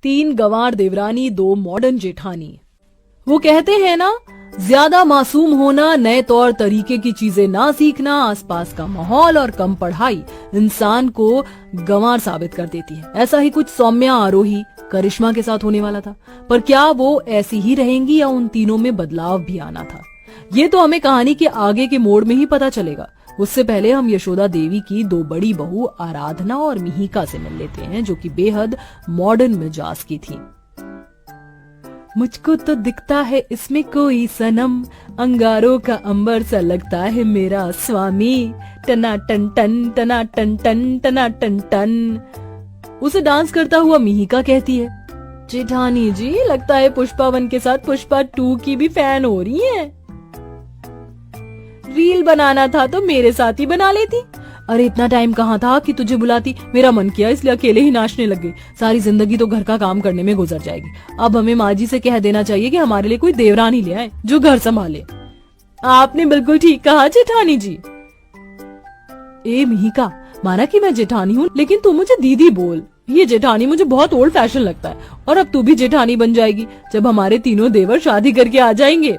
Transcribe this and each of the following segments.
3 गंवार देवरानी 2 मॉडर्न जेठानी। वो कहते हैं ना, ज्यादा मासूम होना, नए तौर तरीके की चीजें ना सीखना, आसपास का माहौल और कम पढ़ाई इंसान को गंवार साबित कर देती है। ऐसा ही कुछ सौम्या आरोही करिश्मा के साथ होने वाला था। पर क्या वो ऐसी ही रहेंगी या उन तीनों में बदलाव भी आना था, ये तो हमें कहानी के आगे के मोड़ में ही पता चलेगा। उससे पहले हम यशोदा देवी की 2 बड़ी बहू आराधना और मिहिका से मिल लेते हैं, जो कि बेहद मॉडर्न मिजाज की थी। मुझको तो दिखता है इसमें कोई सनम, अंगारों का अंबर सा लगता है मेरा स्वामी, टना टन टन टना टन टन टना टन टन। उसे डांस करता हुआ मिहिका कहती है, जेठानी जी लगता है पुष्पा 1 के साथ पुष्पा 2 की भी फैन हो रही हैं। रील बनाना था तो मेरे साथ ही बना लेती। अरे इतना टाइम कहाँ था कि तुझे बुलाती, मेरा मन किया इसलिए अकेले ही नाचने लग गई। सारी जिंदगी तो घर का काम करने में गुजर जाएगी। अब हमें माँ जी से कह देना चाहिए कि हमारे लिए कोई देवरानी ले आए जो घर संभाले। आपने बिल्कुल ठीक कहा जेठानी जी। ए मिहिका, माना कि मैं जेठानी हूँ, लेकिन तू मुझे दीदी बोल। ये जेठानी मुझे बहुत ओल्ड फैशन लगता है। और अब तू भी जेठानी बन जाएगी जब हमारे तीनों देवर शादी करके आ जाएंगे।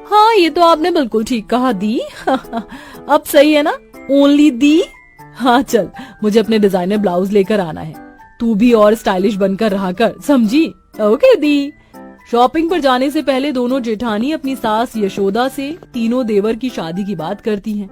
हाँ ये तो आपने बिल्कुल ठीक कहा दी। अब सही है ना, ओनली दी। हाँ चल, मुझे अपने डिजाइनर ब्लाउज लेकर आना है। तू भी और स्टाइलिश बनकर रहा कर, समझी? ओके दी। शॉपिंग पर जाने से पहले दोनों जेठानी अपनी सास यशोदा से तीनों देवर की शादी की बात करती हैं।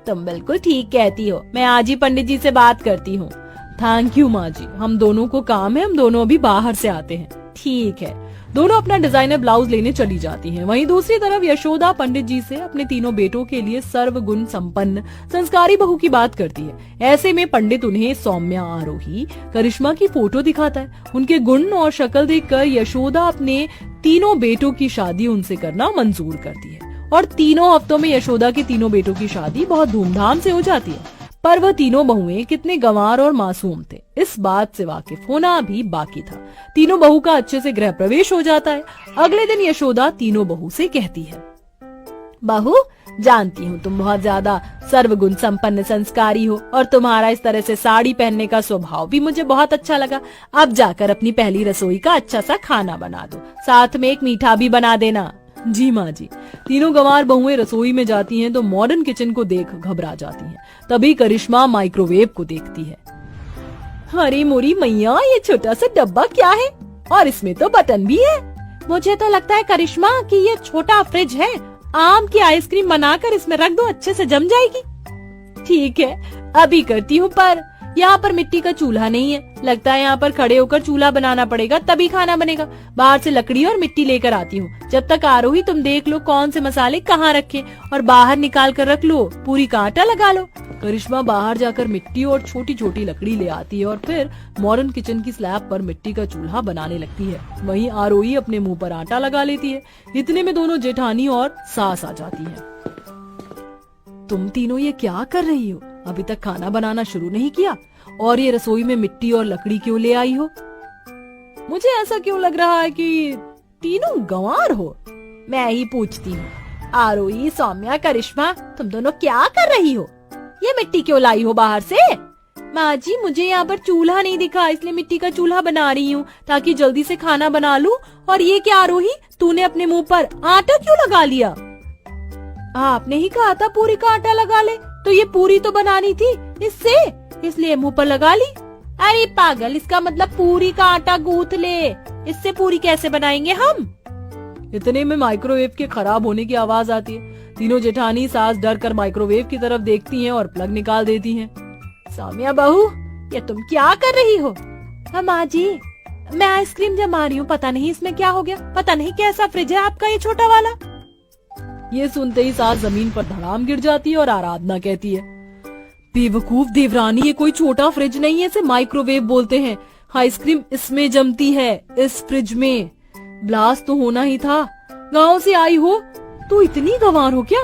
तुम बिल्कुल ठीक कहती हो, मैं आज ही पंडित जी से बात करती हूँ। थैंक यू माँ जी, हम दोनों को काम है, हम दोनों अभी बाहर से आते हैं। ठीक है। दोनों अपना डिजाइनर ब्लाउज लेने चली जाती हैं। वहीं दूसरी तरफ यशोदा पंडित जी से अपने तीनों बेटों के लिए सर्वगुण संपन्न संस्कारी बहू की बात करती है। ऐसे में पंडित उन्हें सौम्या आरोही करिश्मा की फोटो दिखाता है। उनके गुण और शक्ल देखकर यशोदा अपने तीनों बेटों की शादी उनसे करना मंजूर करती है और तीनों हफ्तों में यशोदा के तीनों बेटों की शादी बहुत धूमधाम से हो जाती है। पर वह तीनों बहुएं कितने गंवार और मासूम थे, इस बात से वाकिफ होना भी बाकी था। तीनों बहू का अच्छे से गृह प्रवेश हो जाता है। अगले दिन यशोदा तीनों बहू से कहती है, बहू जानती हूँ तुम बहुत ज्यादा सर्वगुण संपन्न संस्कारी हो और तुम्हारा इस तरह से साड़ी पहनने का स्वभाव भी मुझे बहुत अच्छा लगा। अब जाकर अपनी पहली रसोई का अच्छा सा खाना बना दो, साथ में एक मीठा भी बना देना। जी माँ जी। तीनों गंवार बहुएं रसोई में जाती हैं तो मॉडर्न किचन को देख घबरा जाती हैं। तभी करिश्मा माइक्रोवेव को देखती है। अरे मोरी मैया, ये छोटा सा डब्बा क्या है? और इसमें तो बटन भी है। मुझे तो लगता है करिश्मा कि ये छोटा फ्रिज है। आम की आइसक्रीम बनाकर इसमें रख दो, अच्छे से जम जाएगी। ठीक है, अभी करती हूँ। पर यहाँ पर मिट्टी का चूल्हा नहीं है, लगता है यहाँ पर खड़े होकर चूल्हा बनाना पड़ेगा तभी खाना बनेगा। बाहर से लकड़ी और मिट्टी लेकर आती हूँ। जब तक आरोही तुम देख लो कौन से मसाले कहाँ रखे और बाहर निकाल कर रख लो, पूरी का आटा लगा लो। करिश्मा बाहर जाकर मिट्टी और छोटी छोटी लकड़ी ले आती है और फिर मॉडर्न किचन की स्लैब पर मिट्टी का चूल्हा बनाने लगती है। वहीं आरोही अपने मुंह पर आटा लगा लेती है। इतने में दोनों जेठानी और सास आ जाती है। तुम तीनों ये क्या कर रही हो? अभी तक खाना बनाना शुरू नहीं किया और ये रसोई में मिट्टी और लकड़ी क्यों ले आई हो? मुझे ऐसा क्यों लग रहा है कि तीनों गंवार हो? मैं ही पूछती हूँ। आरोही, सौम्या, करिश्मा, तुम दोनों क्या कर रही हो? ये मिट्टी क्यों लाई हो बाहर से? माँ जी, मुझे यहाँ पर चूल्हा नहीं दिखा, इसलिए मिट्टी का चूल्हा बना रही हूँ ताकि जल्दी से खाना बना लूं। और ये क्या आरोही, तूने अपने मुंह पर आटा क्यों लगा लिया? आपने ही कहा था पूरी का आटा लगा ले, तो ये पूरी तो बनानी थी इससे, इसलिए मुंह पर लगा ली। अरे पागल, इसका मतलब पूरी का आटा गूंथ ले, इससे पूरी कैसे बनाएंगे हम? इतने में माइक्रोवेव के खराब होने की आवाज आती है। तीनों जेठानी सास डर कर माइक्रोवेव की तरफ देखती हैं और प्लग निकाल देती हैं। सौम्या बहू, ये तुम क्या कर रही हो? माँ जी, मैं आइसक्रीम जमा रही हूँ, पता नहीं इसमें क्या हो गया, पता नहीं कैसा फ्रिज है आपका ये छोटा वाला। ये सुनते ही सास जमीन पर धड़ाम गिर जाती है और आराधना कहती है, बेवकूफ देवरानी, ये कोई छोटा फ्रिज नहीं है, इसे माइक्रोवेव बोलते हैं। आइसक्रीम इसमें जमती है, इस फ्रिज में। ब्लास्ट तो होना ही था। गांव से आई हो तो इतनी गंवार हो क्या?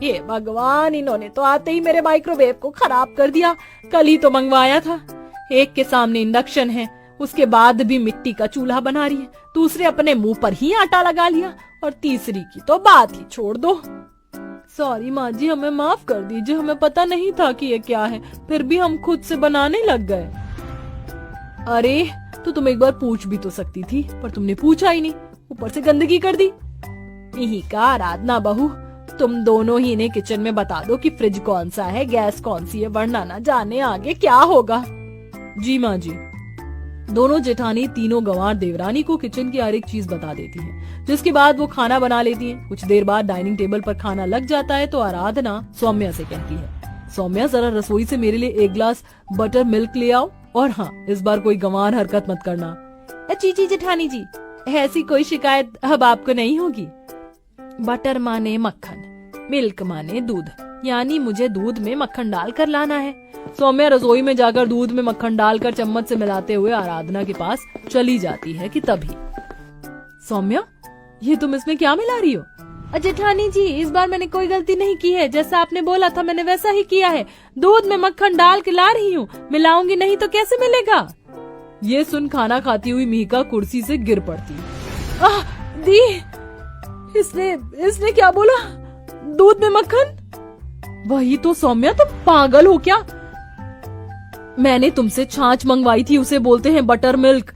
ये भगवान, इन्होंने तो आते ही मेरे माइक्रोवेव को खराब कर दिया। कल ही तो मंगवाया था। एक के सामने इंडक्शन है, उसके बाद भी मिट्टी का चूल्हा बना रही है, दूसरे अपने मुंह पर ही आटा लगा लिया और तीसरी की तो बात ही छोड़ दो। सॉरी माँ जी, हमें माफ कर दीजिए, हमें पता नहीं था कि ये क्या है, फिर भी हम खुद से बनाने लग गए। अरे तो तुम एक बार पूछ भी तो सकती थी, पर तुमने पूछा ही नहीं, ऊपर से गंदगी कर दी। मिहिका, आराधना बहू, तुम दोनों ही इन्हें किचन में बता दो कि फ्रिज कौन सा है, गैस कौन सी है, वरना ना जाने आगे क्या होगा। जी माँ जी। दोनों जेठानी तीनों गंवार देवरानी को किचन की हर एक चीज बता देती हैं, जिसके बाद वो खाना बना लेती हैं। कुछ देर बाद डाइनिंग टेबल पर खाना लग जाता है तो आराधना सौम्या से कहती है, सौम्या जरा रसोई से मेरे लिए 1 ग्लास बटर मिल्क ले आओ, और हाँ, इस बार कोई गंवार हरकत मत करना। जी जेठानी जी, ऐसी कोई शिकायत अब आपको नहीं होगी। बटर माने मक्खन, मिल्क माने दूध, यानी मुझे दूध में मक्खन डालकर लाना है। सौम्या रसोई में जाकर दूध में मक्खन डालकर चम्मच से मिलाते हुए आराधना के पास चली जाती है कि तभी, सौम्या, ये तुम इसमें क्या मिला रही हो? जेठानी जी, इस बार मैंने कोई गलती नहीं की है, जैसा आपने बोला था मैंने वैसा ही किया है। दूध में मक्खन डाल के ला रही हूँ, मिलाऊंगी नहीं तो कैसे मिलेगा? ये सुन खाना खाती हुई मिहिका कुर्सी से गिर पड़ती। दी, इसने क्या बोला? दूध में मक्खन? वही तो सौम्या, तुम पागल हो क्या? मैंने तुमसे छाछ मंगवाई थी, उसे बोलते हैं बटर मिल्क।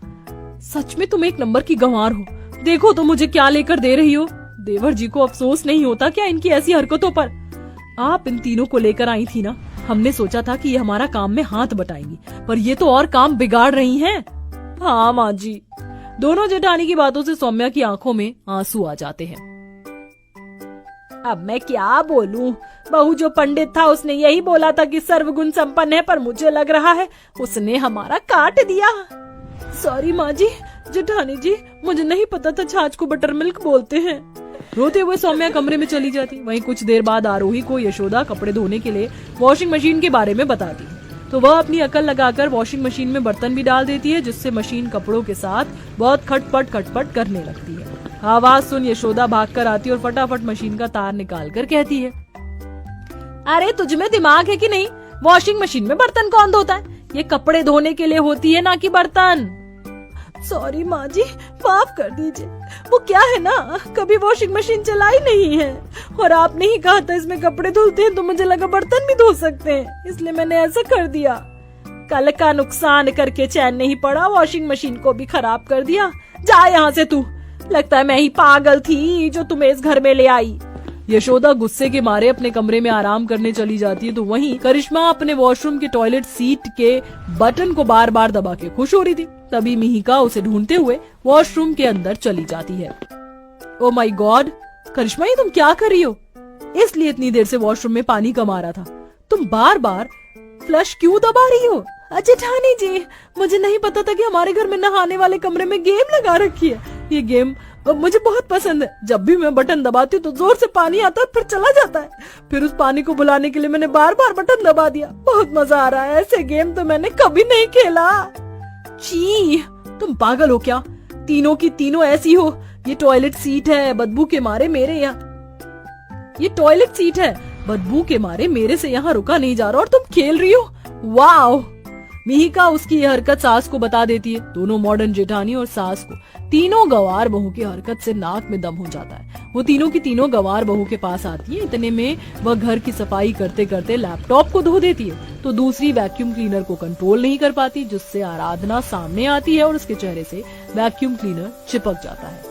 सच में तुम एक नंबर की गंवार हो। देखो तो मुझे क्या लेकर दे रही हो। देवर जी को अफसोस नहीं होता क्या इनकी ऐसी हरकतों पर? आप इन तीनों को लेकर आई थी ना, हमने सोचा था कि ये हमारा काम में हाथ बटाएंगी, पर ये तो और काम बिगाड़ रही हैं। हाँ माँ जी। दोनों जेठानी की बातों से सौम्या की आंखों में आंसू आ जाते हैं। अब मैं क्या बोलूं? बहू जो पंडित था उसने यही बोला था कि सर्वगुण संपन्न है, पर मुझे लग रहा है उसने हमारा काट दिया। सॉरी माँ जी। जेठानी जी, मुझे नहीं पता था छाछ को बटर मिल्क बोलते हैं। रोते हुए सौम्या कमरे में चली जाती। वहीं कुछ देर बाद आरोही को यशोदा कपड़े धोने के लिए वॉशिंग मशीन के बारे में बताती है, तो वह अपनी अकल लगाकर वॉशिंग मशीन में बर्तन भी डाल देती है, जिससे मशीन कपड़ों के साथ बहुत खटपट करने लगती है। आवाज सुन यशोदा भागकर आती और फटाफट मशीन का तार निकाल कर कहती है, अरे तुझ में दिमाग है कि नहीं? वॉशिंग मशीन में बर्तन कौन धोता है? ये कपड़े धोने के लिए होती है, ना कि बर्तन। सॉरी माँ जी, माफ कर दीजिए। वो क्या है ना, कभी वॉशिंग मशीन चलाई नहीं है, और आपने ही कहा था इसमें कपड़े धुलते हैं, तो मुझे लगा बर्तन भी धो सकते हैं, इसलिए मैंने ऐसा कर दिया। कल का नुकसान करके चैन नहीं पड़ा, वॉशिंग मशीन को भी खराब कर दिया। जा यहाँ से तू। लगता है मैं ही पागल थी जो तुम्हें इस घर में ले आई। यशोदा गुस्से के मारे अपने कमरे में आराम करने चली जाती है, तो वहीं करिश्मा अपने वॉशरूम के टॉयलेट सीट के बटन को बार बार दबा के खुश हो रही थी। तभी मिहिका उसे ढूंढते हुए वॉशरूम के अंदर चली जाती है। ओ माय गॉड, करिश्मा, ये तुम क्या कर रही हो? इसलिए इतनी देर से वॉशरूम में पानी कम आ रहा था। तुम बार बार फ्लश क्यों दबा रही हो? जेठानी जी, मुझे नहीं पता था कि हमारे घर में नहाने वाले कमरे में गेम लगा रखी है। ये गेम मुझे बहुत पसंद है। जब भी मैं बटन दबाती हूँ तो जोर से पानी आता है, फिर चला जाता है। फिर उस पानी को बुलाने के लिए मैंने बार बार बटन दबा दिया। बहुत मजा आ रहा है। ऐसे गेम तो मैंने कभी नहीं खेला। छी, तुम पागल हो क्या? तीनों की तीनों ऐसी हो। ये टॉयलेट सीट है, बदबू के मारे मेरे यहाँ ये टॉयलेट सीट है, बदबू के मारे मेरे से यहाँ रुका नहीं जा रहा, और तुम खेल रही हो। वाओ। मिहिका उसकी यह हरकत सास को बता देती है। दोनों मॉडर्न जेठानी और सास को तीनों गंवार बहू की हरकत से नाक में दम हो जाता है। वो तीनों की तीनों गंवार बहू के पास आती है। इतने में वह घर की सफाई करते करते लैपटॉप को धो देती है, तो दूसरी वैक्यूम क्लीनर को कंट्रोल नहीं कर पाती, जिससे आराधना सामने आती है और उसके चेहरे से वैक्यूम क्लीनर चिपक जाता है।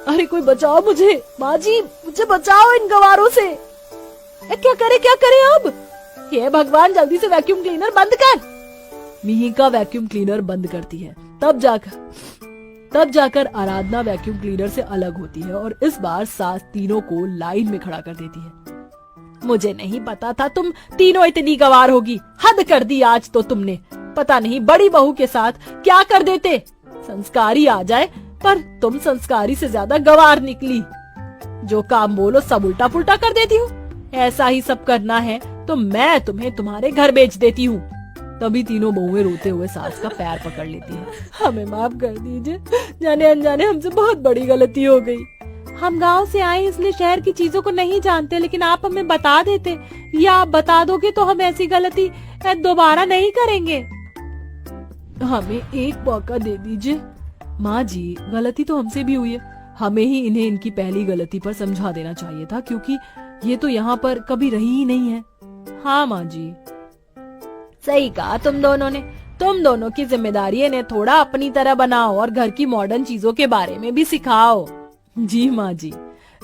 अरे कोई बचाओ मुझे, माँ जी, मुझे बचाओ इन गंवारों से। क्या करे अब? हे भगवान, जल्दी से वैक्यूम क्लीनर बंद कर। मिहिका वैक्यूम क्लीनर बंद करती है। तब जाकर आराधना वैक्यूम क्लीनर से अलग होती है और इस बार सास तीनों को लाइन में खड़ा कर देती है। मुझे नहीं पता था तुम तीनों इतनी गंवार होगी। हद कर दी आज तो तुमने। पता नहीं बड़ी बहू के साथ क्या कर देते। संस्कारी आ जाए, पर तुम संस्कारी से ज्यादा गंवार निकली। जो काम बोलो सब उल्टा पुल्टा कर देती हो। ऐसा ही सब करना है तो मैं तुम्हें तुम्हारे घर भेज देती हूँ। तभी तीनों बहुएं रोते हुए सास का पैर पकड़ लेती हैं। हमें माफ कर दीजिए, जाने अनजाने हमसे बहुत बड़ी गलती हो गई। हम गांव से आए इसलिए शहर की चीजों को नहीं जानते, लेकिन आप हमें बता देते, या आप बता दोगे तो हम ऐसी गलती दोबारा नहीं करेंगे। हमें एक मौका दे दीजिए। माँ जी, गलती तो हमसे भी हुई है। हमें ही इन्हें इनकी पहली गलती पर समझा देना चाहिए था, क्योंकि ये तो यहाँ पर कभी रही ही नहीं है। हाँ माँ जी, सही कहा तुम दोनों ने। तुम दोनों की जिम्मेदारी है इन्हें थोड़ा अपनी तरह बनाओ और घर की मॉडर्न चीजों के बारे में भी सिखाओ। जी माँ जी।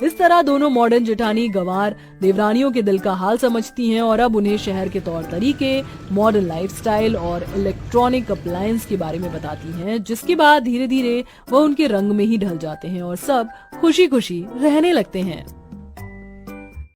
इस तरह दोनों मॉडर्न जेठानी गंवार देवरानियों के दिल का हाल समझती हैं और अब उन्हें शहर के तौर तरीके, मॉडर्न लाइफस्टाइल और इलेक्ट्रॉनिक अप्लायंस के बारे में बताती हैं, जिसके बाद धीरे धीरे वह उनके रंग में ही ढल जाते हैं और सब खुशी खुशी रहने लगते हैं।